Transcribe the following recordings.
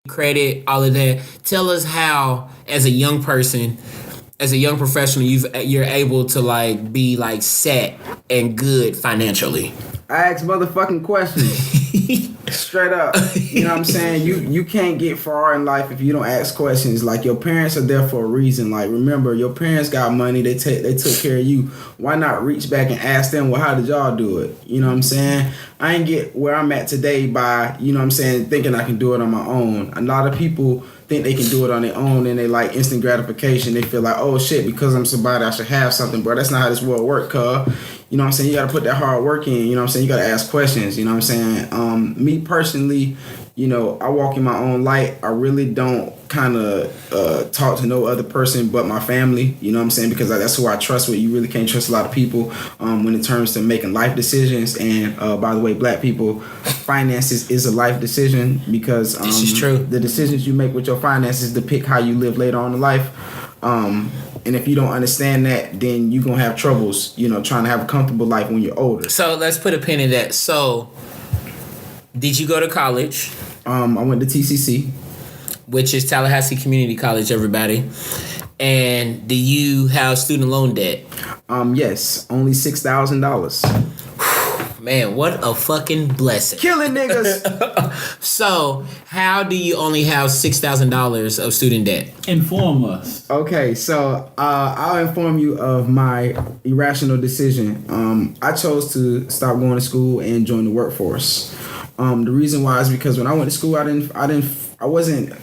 credit, all of that. Tell us how, as a young person, as a young professional, you're able to like be like set and good financially. I ask motherfucking questions. Straight up. You know what I'm saying? You can't get far in life if you don't ask questions. Like, your parents are there for a reason. Like, remember, your parents got money. They took care of you. Why not reach back and ask them, well, how did y'all do it? You know what I'm saying? I ain't get where I'm at today by, you know what I'm saying, thinking I can do it on my own. A lot of people think they can do it on their own, and they like instant gratification. They feel like, oh shit, because I'm somebody, I should have something. Bro, that's not how this world works, cuz. You know what I'm saying? You got to put that hard work in. You know what I'm saying? You got to ask questions. You know what I'm saying? Me personally, you know, I walk in my own light. I really don't kind of talk to no other person but my family. You know what I'm saying? Because that's who I trust with. You really can't trust a lot of people when it comes to making life decisions. And by the way, black people, finances is a life decision, because this is true. The decisions you make with your finances depict how you live later on in life. And if you don't understand that, then you're going to have troubles, you know, trying to have a comfortable life when you're older. So let's put a pin in that. So, did you go to college? I went to TCC. Which is Tallahassee Community College, everybody. And do you have student loan debt? Yes, only $6,000. Man, what a fucking blessing. Killing niggas. So, how do you only have $6,000 of student debt? Inform us. Okay, so I'll inform you of my irrational decision. I chose to stop going to school and join the workforce. The reason why is because when I went to school, I wasn't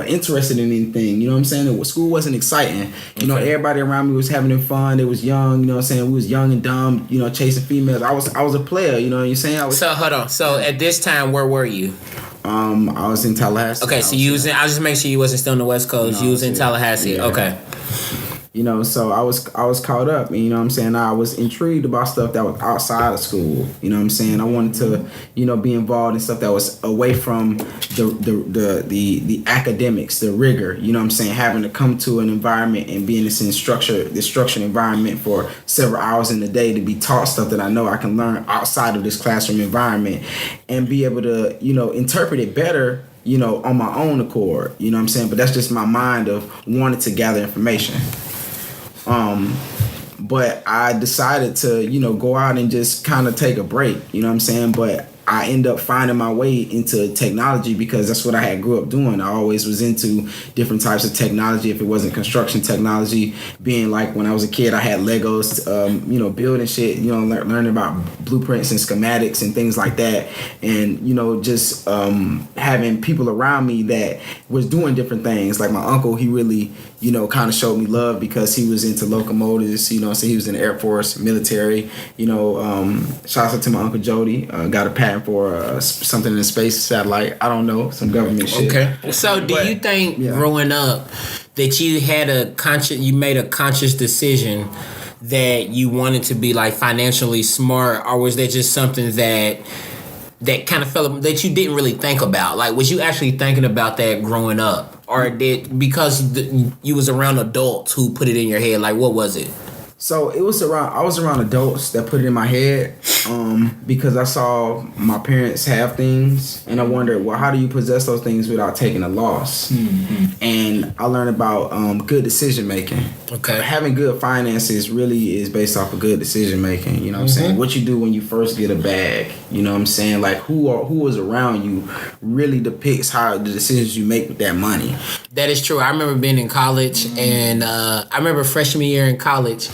interested in anything. You know what I'm saying? School wasn't exciting. You know, everybody around me was having fun. They was young. You know what I'm saying? We was young and dumb. You know, chasing females. I was a player. You know what I'm saying? So hold on. So at this time, where were you? I was in Tallahassee. Okay, so you was in. I'll just make sure you wasn't still on the West Coast. No, you was in Tallahassee. Yeah. Okay. You know, so I was caught up, and you know what I'm saying, I was intrigued about stuff that was outside of school. You know what I'm saying? I wanted to, you know, be involved in stuff that was away from the academics, the rigor. You know what I'm saying? Having to come to an environment and be in this structured environment for several hours in the day to be taught stuff that I know I can learn outside of this classroom environment, and be able to, you know, interpret it better, you know, on my own accord. You know what I'm saying? But that's just my mind of wanting to gather information. But I decided to, you know, go out and just kind of take a break, you know what I'm saying? But I end up finding my way into technology because that's what I had grew up doing. I always was into different types of technology. If it wasn't construction technology, being like when I was a kid, I had Legos, you know, building shit, you know, learning about blueprints and schematics and things like that. And, you know, just having people around me that was doing different things. Like my uncle, he really, you know, kind of showed me love because he was into locomotives, you know, so he was in the Air Force, military, you know, shouts out to my Uncle Jody, got a patent for something in the space satellite. I don't know, some government shit. Okay. So do you think growing up that you made a conscious decision that you wanted to be like financially smart, or was that just something that kind of fell that you didn't really think about? Like, was you actually thinking about that growing up, or because you was around adults who put it in your head? Like, what was it? So I was around adults that put it in my head, because I saw my parents have things, and I wondered, well, how do you possess those things without taking a loss? Mm-hmm. And I learned about good decision making. Okay, having good finances really is based off of good decision making. You know what I'm saying? What you do when you first get a bag. You know what I'm saying? Like who is around you really depicts how the decisions you make with that money. That is true. I remember being in college, and I remember freshman year in college,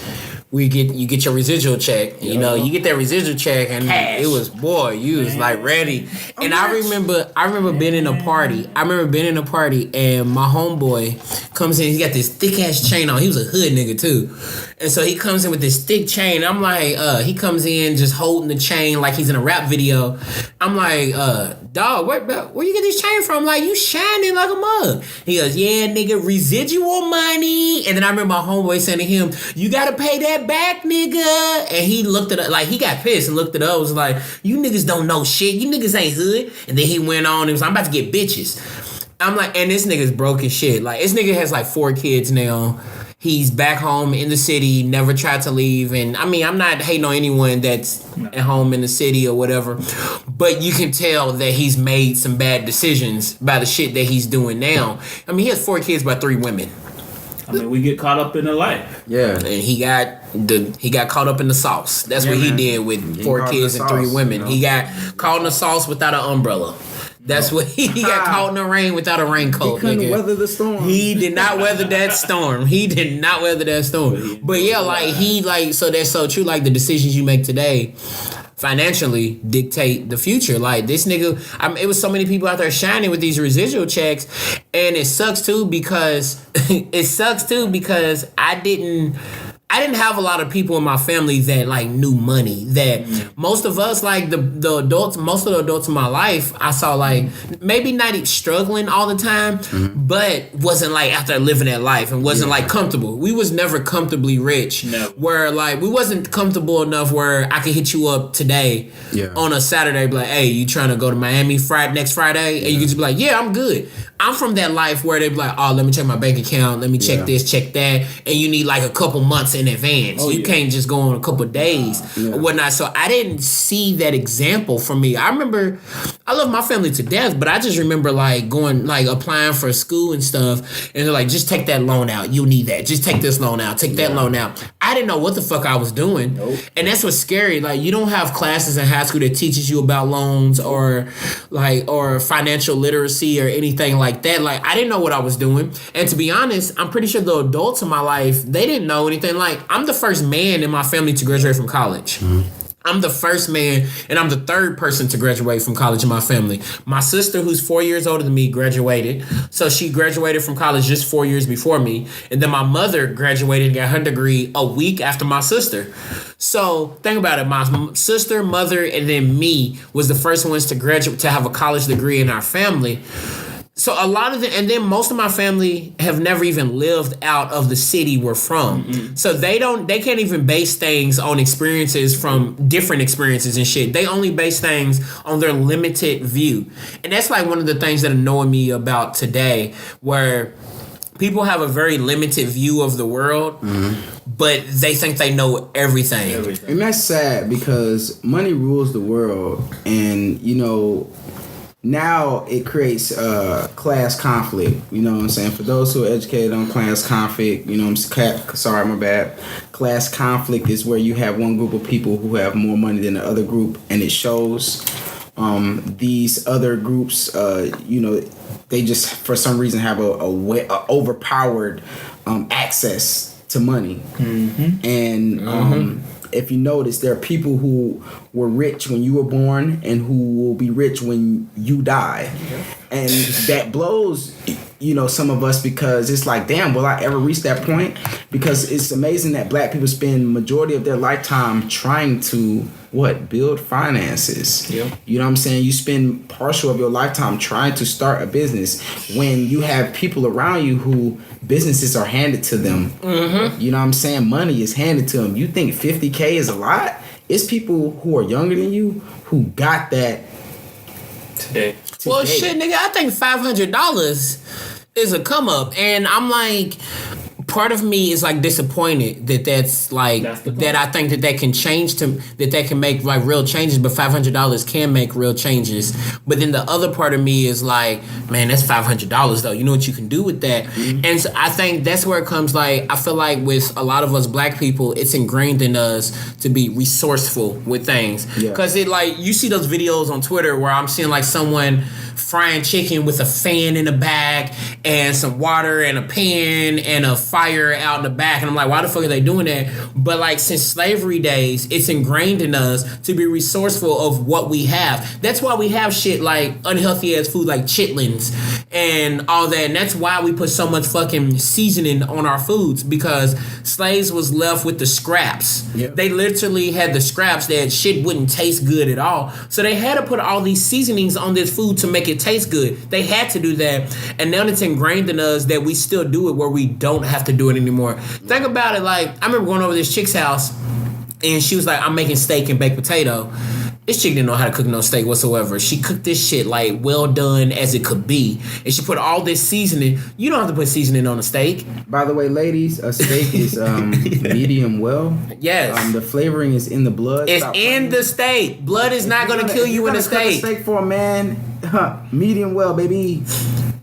you get your residual check. You know, you get that residual check, and it was, boy, you was like ready. And I remember being in a party. And my homeboy comes in. He got this thick ass chain on. He was a hood nigga too, and so he comes in with this thick chain. I'm like, he comes in just holding the chain like he's in a rap video. I'm like, dog, where you get this chain from? Like, you shining like a mug. He goes, yeah, nigga, residual money. And then I remember my homeboy saying to him, you gotta pay that back, nigga. And he looked at it like, he got pissed and looked at us, was like, you niggas don't know shit. You niggas ain't hood. And then he went on and was like, I'm about to get bitches. I'm like, and this nigga's broke as shit. Like, this nigga has like 4 kids now. He's back home in the city, never tried to leave. And I mean, I'm not hating on anyone that's at home in the city or whatever, but you can tell that he's made some bad decisions by the shit that he's doing now. I mean, he has 4 kids by 3 women. I mean, we get caught up in the life. Yeah. And he got caught up in the sauce. That's what he did with 4 kids and 3 women. You know? He got caught in the sauce without an umbrella. That's what he got caught in the rain without a raincoat. He couldn't weather the storm. He did not weather that storm. But yeah, so that's so true. Like the decisions you make today financially dictate the future. Like this nigga, it was so many people out there shining with these residual checks, and it sucks too because I didn't have a lot of people in my family that like knew money. That most of us, like the adults, most of the adults in my life, I saw like maybe not struggling all the time, but wasn't like out there living that life and wasn't like comfortable. We was never comfortably rich. No. Where like we wasn't comfortable enough where I could hit you up today on a Saturday, be like, hey, you trying to go to Miami next Friday? And you could just be like, yeah, I'm good. I'm from that life where they be like, oh, let me check my bank account, let me check this, check that, and you need like a couple months in advance. You can't just go on a couple days or whatnot. So I didn't see that example from me. I remember, I love my family to death, but I just remember like going, like applying for school and stuff, and they're like, just take that loan out. You need that. Just take this loan out. Take that loan out. I didn't know what the fuck I was doing. Nope. And that's what's scary. Like you don't have classes in high school that teaches you about loans or financial literacy or anything like that. Like I didn't know what I was doing. And to be honest, I'm pretty sure the adults in my life, they didn't know anything. Like I'm the first man in my family to graduate from college. I'm the first man, and I'm the third person to graduate from college in my family. My sister, who's 4 years older than me, graduated. So she graduated from college just 4 years before me. And then my mother graduated and got her degree a week after my sister. So think about it. My sister, mother, and then me was the first ones to graduate, to have a college degree in our family. So a lot of and then most of my family have never even lived out of the city we're from. So they can't even base things on experiences from different experiences and shit. They only base things on their limited view. And that's like one of the things that annoy me about today, where people have a very limited view of the world, but they think they know everything. And that's sad because money rules the world, and you know, now it creates class conflict. You know what I'm saying? For those who are educated on class conflict, you know what I'm saying? My bad. Class conflict is where you have one group of people who have more money than the other group, and it shows. These other groups, you know, they just for some reason have a overpowered access to money, and if you notice, there are people who were rich when you were born and who will be rich when you die. And that blows, you know, some of us, because it's like, damn, will I ever reach that point? Because it's amazing that black people spend majority of their lifetime trying to build finances. You know what I'm saying? You spend partial of your lifetime trying to start a business when you have people around you who businesses are handed to them. You know what I'm saying? Money is handed to them. You think $50K is a lot? It's people who are younger than you who got that today. Well, shit, nigga, I think $500 is a come up, and I'm like, part of me is like disappointed that that's that I think that can change that can make like real changes, but $500 can make real changes. But then the other part of me is like, man, that's $500 though. You know what you can do with that? And so I think that's where it comes. Like, I feel like with a lot of us black people, it's ingrained in us to be resourceful with things. Because it, like, you see those videos on Twitter where I'm seeing like someone frying chicken with a fan in the back and some water and a pan and a fire out in the back, and I'm like, why the fuck are they doing that? But like, since slavery days, it's ingrained in us to be resourceful of what we have. That's why we have shit like unhealthy ass food like chitlins and all that, and that's why we put so much fucking seasoning on our foods, because slaves was left with the scraps. They literally had the scraps that shit wouldn't taste good at all, so they had to put all these seasonings on this food to make it taste good. They had to do that, and now it's ingrained in us that we still do it where we don't have to do it anymore. Think about it. Like, I remember going over this chick's house, and she was like, I'm making steak and baked potato. This chick didn't know how to cook no steak whatsoever. She cooked this shit like well done as it could be. And she put all this seasoning. You don't have to put seasoning on a steak. By the way, ladies, a steak is medium well. Yes. The flavoring is in the blood. It's in the steak. Blood is not going to kill you in a steak. Steak for a man, medium well, baby.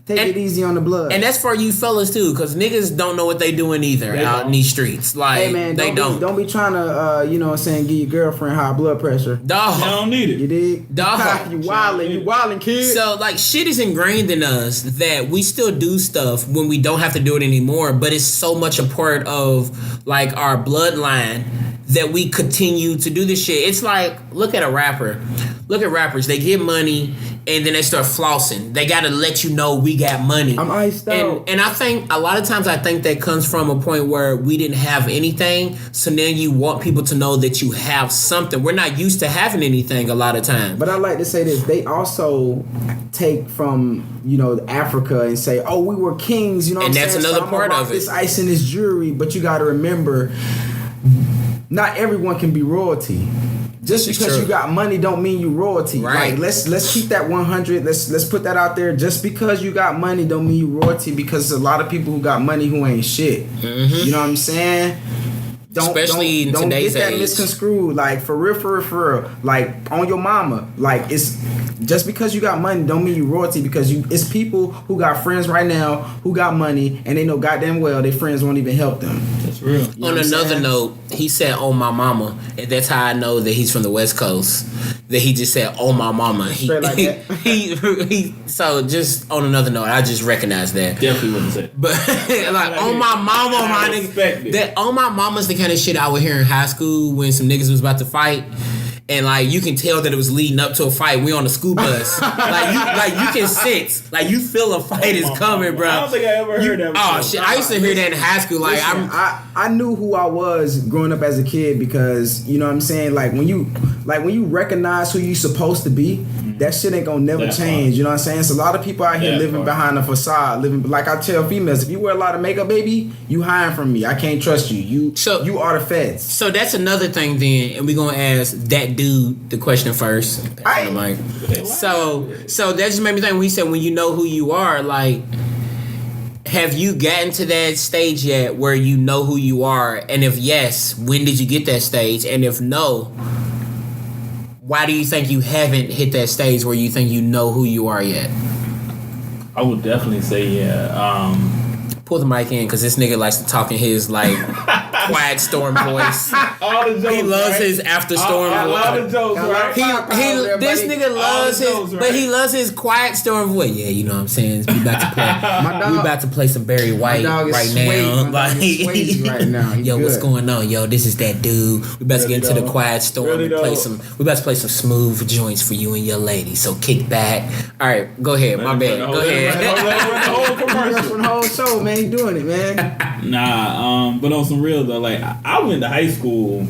Take it easy on the blood. And that's for you fellas too, because niggas don't know what they doing either out in these streets. Like, hey man, don't be trying to, you know what I'm saying, give your girlfriend high blood pressure. Dog. You don't need it. You dig? Dog. You wildin', kid. So, like, shit is ingrained in us that we still do stuff when we don't have to do it anymore, but it's so much a part of, like, our bloodline that we continue to do this shit. It's like, look at a rapper. Look at rappers. They get money and then they start flossing. They got to let you know we got money. I'm iced out. And I think a lot of times I think that comes from a point where we didn't have anything. So then you want people to know that you have something. We're not used to having anything a lot of times. But I like to say this. They also take from, you know, Africa and say, oh, we were kings. You know what I'm saying? And that's another so part of it. This ice in this jewelry. But you got to remember, not everyone can be royalty. Just because you got money don't mean you royalty. Right. Like let's keep that 100. Let's put that out there. Just because you got money don't mean you royalty, because there's a lot of people who got money who ain't shit. Mm-hmm. You know what I'm saying? Especially in today's get that age. misconstrued. Like for real. Like on your mama. Like it's just because you got money don't mean you royalty, because it's people who got friends right now who got money and they know goddamn well their friends won't even help them. That's real. You know On what I'm another saying? note, he said, "Oh my mama," and that's how I know that he's from the West Coast. That he just said, "Oh my mama." Straight like that. He. So just on another note, I just recognize that. Definitely wouldn't say. But like, "Oh my mama," my nigga. That "Oh my mama's" the kind of shit I would hear in high school when some niggas was about to fight. And like you can tell that it was leading up to a fight. We on the school bus. like you can sense. Like you feel a fight is coming, bro. I don't think I ever heard that before. Oh shit! I used to hear that in high school. Like Listen, I knew who I was growing up as a kid, because you know what I'm saying, like when you recognize who you supposed to be, that shit ain't gonna never change. You know what I'm saying? It's a lot of people out here living behind a facade, living like I tell females, if you wear a lot of makeup, baby, you hiding from me. I can't trust you. You are the feds. So that's another thing then, and we're gonna ask that dude the question first. Like, so that just made me think when he said when you know who you are, like, have you gotten to that stage yet where you know who you are? And if yes, when did you get that stage? And if no, why do you think you haven't hit that stage where you think you know who you are yet? I would definitely say Pull the mic in, because this nigga likes to talk in his like quiet storm voice. all the jokes, He loves right? his after storm all voice. the jokes, right? This nigga loves his, jokes, but right? he loves his quiet storm voice. Yeah, you know what I'm saying. We about to play. We about to play some Barry White right now. My dog is Swayze right now. He's Yo, good. what's going on? Yo, this is that dude. We about to get into the quiet storm Really and play don't. some. We about to play some smooth joints for you and your lady. So kick back. All right, go ahead. My bad. Go ahead. The whole commercial. For the whole show, man. You doing it, man. Nah, but on some real though, like I went to high school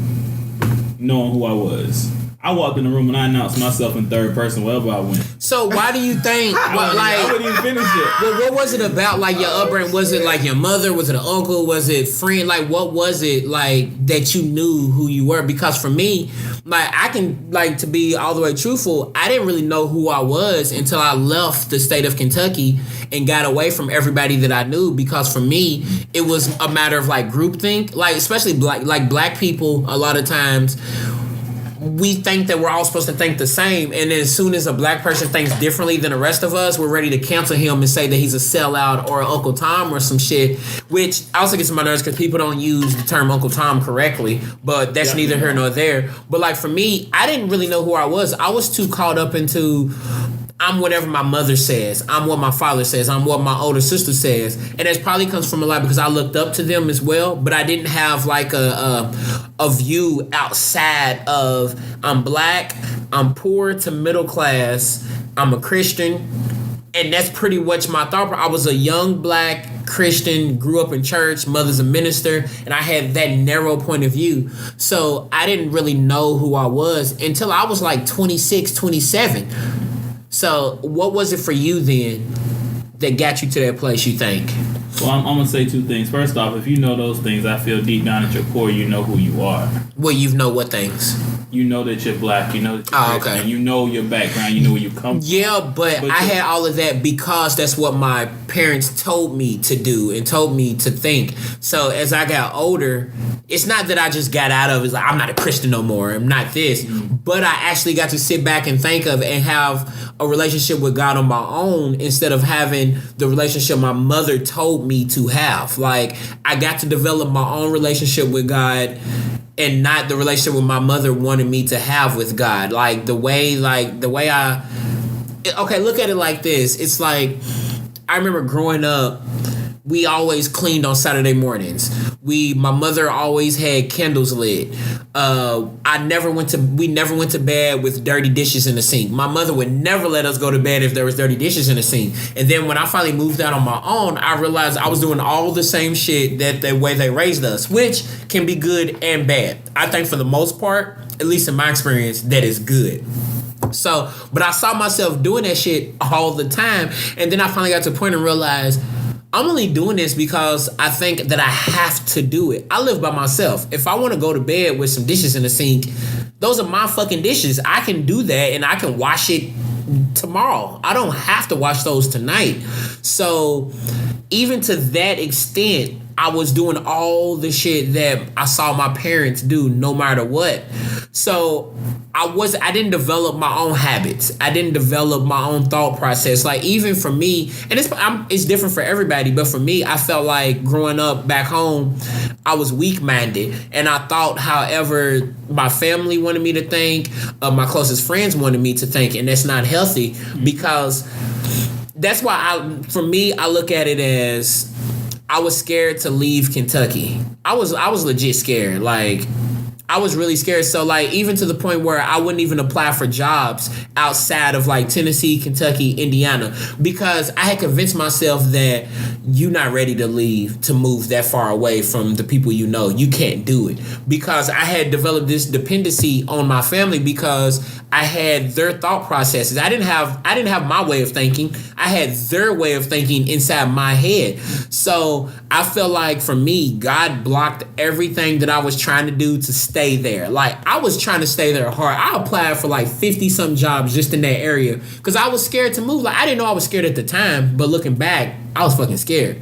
knowing who I was. I walked in the room and I announced myself in third person wherever I went. So why do you think? I wouldn't even finish it. What was it about? Like your upbringing? Was it like your mother? Was it an uncle? Was it friend? Like what was it like that you knew who you were? Because for me, like I can like to be all the way truthful. I didn't really know who I was until I left the state of Kentucky and got away from everybody that I knew. Because for me, it was a matter of like groupthink. Like especially black people. A lot of times, we think that we're all supposed to think the same, and then as soon as a black person thinks differently than the rest of us, we're ready to cancel him and say that he's a sellout or Uncle Tom or some shit, which also gets on my nerves because people don't use the term Uncle Tom correctly, but that's neither here nor there. But like for me, I didn't really know who I was. I was too caught up into I'm whatever my mother says. I'm what my father says. I'm what my older sister says. And that probably comes from a lot because I looked up to them as well. But I didn't have like a view outside of I'm black, I'm poor to middle class, I'm a Christian. And that's pretty much my thought. I was a young black Christian, grew up in church, mother's a minister, and I had that narrow point of view. So I didn't really know who I was until I was like 26, 27. So what was it for you then that got you to that place, you think? Well, I'm gonna say two things. First off, if you know those things, I feel deep down at your core, you know who you are. Well, you know what things? You know that you're black. You know that you're Christian. You know your background. You know where you come from. Yeah, but I had all of that because that's what my parents told me to do and told me to think. So as I got older, it's not that I just got out of it. It's like, I'm not a Christian no more. I'm not this. But I actually got to sit back and think of and have a relationship with God on my own instead of having the relationship my mother told me to have. Like, I got to develop my own relationship with God and not the relationship with my mother wanted me to have with God. Like the way I look at it like this. It's like, I remember growing up, we always cleaned on Saturday mornings. My mother always had candles lit. We never went to bed with dirty dishes in the sink. My mother would never let us go to bed if there was dirty dishes in the sink. And then when I finally moved out on my own, I realized I was doing all the same shit that the way they raised us, which can be good and bad. I think for the most part, at least in my experience, that is good. So, but I saw myself doing that shit all the time. And then I finally got to a point and realized I'm only doing this because I think that I have to do it. I live by myself. If I want to go to bed with some dishes in the sink, those are my fucking dishes. I can do that and I can wash it tomorrow. I don't have to wash those tonight. So even to that extent, I was doing all the shit that I saw my parents do no matter what. So I didn't develop my own habits. I didn't develop my own thought process. Like even for me, and it's different for everybody, but for me, I felt like growing up back home, I was weak-minded. And I thought however my family wanted me to think, my closest friends wanted me to think, and that's not healthy because that's why I look at it as I was scared to leave Kentucky. I was legit scared. Like, I was really scared. So, like, even to the point where I wouldn't even apply for jobs outside of, like, Tennessee, Kentucky, Indiana, because I had convinced myself that you're not ready to leave, to move that far away from the people you know. You can't do it. Because I had developed this dependency on my family because I had their thought processes. I didn't have my way of thinking. I had their way of thinking inside my head. So I felt like for me, God blocked everything that I was trying to do to stay there. Like, I was trying to stay there hard. I applied for like 50-some jobs just in that area because I was scared to move. Like, I didn't know I was scared at the time, but looking back, I was fucking scared.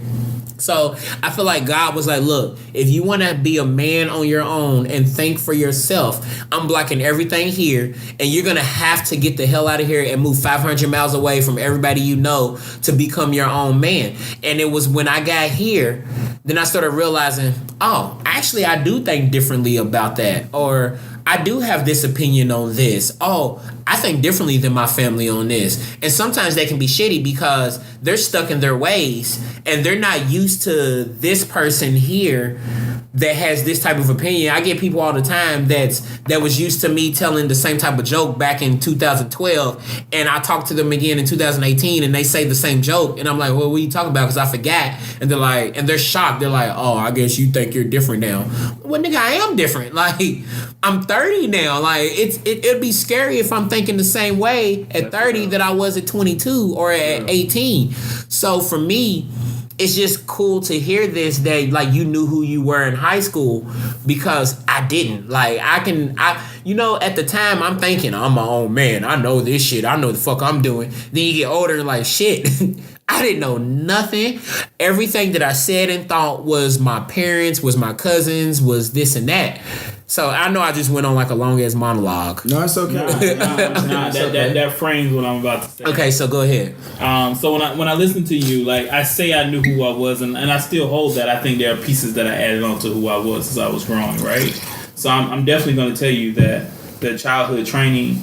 So I feel like God was like, look, if you want to be a man on your own and think for yourself, I'm blocking everything here, and you're going to have to get the hell out of here and move 500 miles away from everybody you know to become your own man. And it was when I got here, then I started realizing, oh, actually, I do think differently about that. Or I do have this opinion on this. Oh, I think differently than my family on this. And sometimes they can be shitty because they're stuck in their ways and they're not used to this person here that has this type of opinion. I get people all the time that was used to me telling the same type of joke back in 2012, and I talk to them again in 2018 and they say the same joke, and I'm like, well, what are you talking about? Because I forgot. And they're like, and they're shocked. They're like, oh, I guess you think you're different now. Well, nigga, I am different. Like, I'm 30 now. Like, it'd be scary if I'm thinking the same way at 30 that I was at 22 or at 18. So for me, it's just cool to hear this, that like you knew who you were in high school, because I didn't. Like, at the time I'm thinking I'm my own man. I know this shit. I know the fuck I'm doing. Then you get older and like, shit, I didn't know nothing. Everything that I said and thought was my parents, was my cousins, was this and that. So I know I just went on like a long ass monologue. No, it's okay. That frames what I'm about to say. Okay, so go ahead. So when I listen to you, like, I say I knew who I was, and I still hold that. I think there are pieces that I added on to who I was as I was growing, right? So I'm definitely going to tell you that the childhood training,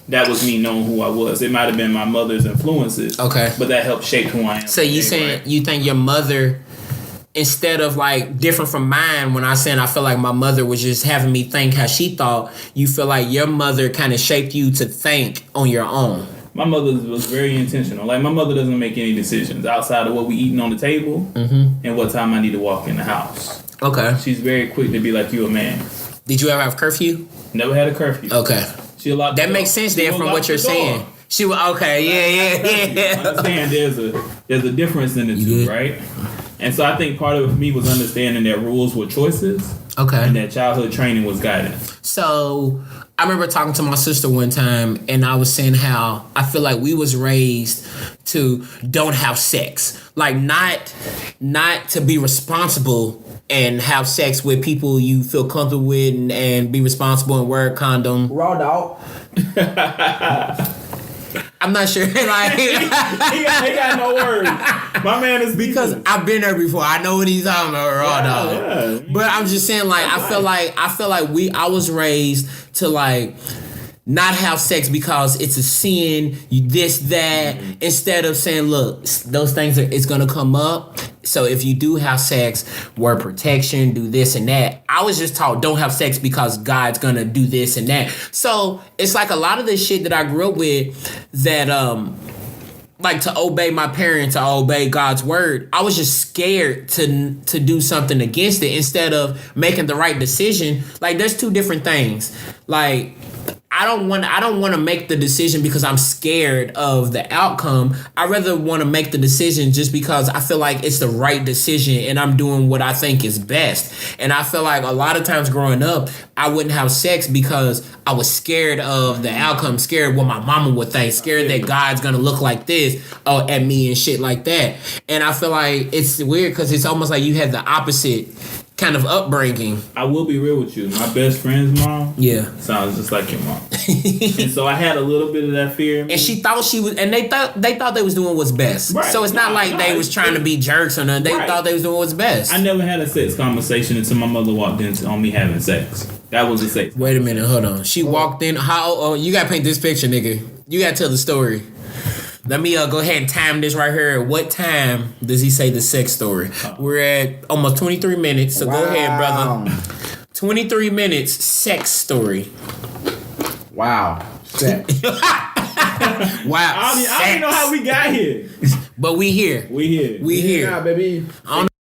that was me knowing who I was. It might have been my mother's influences. Okay. But that helped shape who I am. So you saying, right? You think your mother, instead of like different from mine, when I saying I feel like my mother was just having me think how she thought, you feel like your mother kind of shaped you to think on your own? My mother was very intentional. Like, my mother doesn't make any decisions outside of what we eating on the table and what time I need to walk in the house. Okay. She's very quick to be like, you a man. Did you ever have curfew? Never had a curfew. Okay. That makes sense then from what you're saying. She was okay. Yeah. I understand there's a difference in the two, right? And so I think part of it for me was understanding that rules were choices. Okay. And that childhood training was guidance. So I remember talking to my sister one time, and I was saying how I feel like we was raised to don't have sex, like not to be responsible and have sex with people you feel comfortable with, and be responsible and wear a condom. Raw dog. I'm not sure. Like, he got no words. My man is because I've been there before. I know what he's talking about, raw dog. Yeah. But I'm just saying, like, I feel like I was raised to like not have sex because it's a sin, that, instead of saying, look, those things it's gonna come up. So if you do have sex, wear protection, do this and that. I was just taught don't have sex because God's gonna do this and that. So it's like a lot of the shit that I grew up with that like to obey my parents, to obey God's word. I was just scared to do something against it instead of making the right decision. Like, there's two different things. Like, I don't want to make the decision because I'm scared of the outcome. I rather want to make the decision just because I feel like it's the right decision and I'm doing what I think is best. And I feel like a lot of times growing up, I wouldn't have sex because I was scared of the outcome, scared what my mama would think, scared that God's gonna look like this at me and shit like that. And I feel like it's weird because it's almost like you had the opposite kind of upbringing. I will be real with you. My best friend's mom, sounds just like your mom, and so I had a little bit of that fear in me. And she thought she was, and they thought they was doing what's best. Right. So it's not like they was trying to be jerks or nothing. They thought they was doing what's best. I never had a sex conversation until my mother walked in on me having sex. That was a sex. Wait a minute, hold on. She walked in. How? You gotta paint this picture, nigga. You gotta tell the story. Let me go ahead and time this right here. What time does he say the sex story? We're at almost 23 minutes, so go ahead, brother. 23 minutes, sex story. Wow. Sex. Wow. I don't even know how we got here. But we here. We here. Yeah, baby. I don't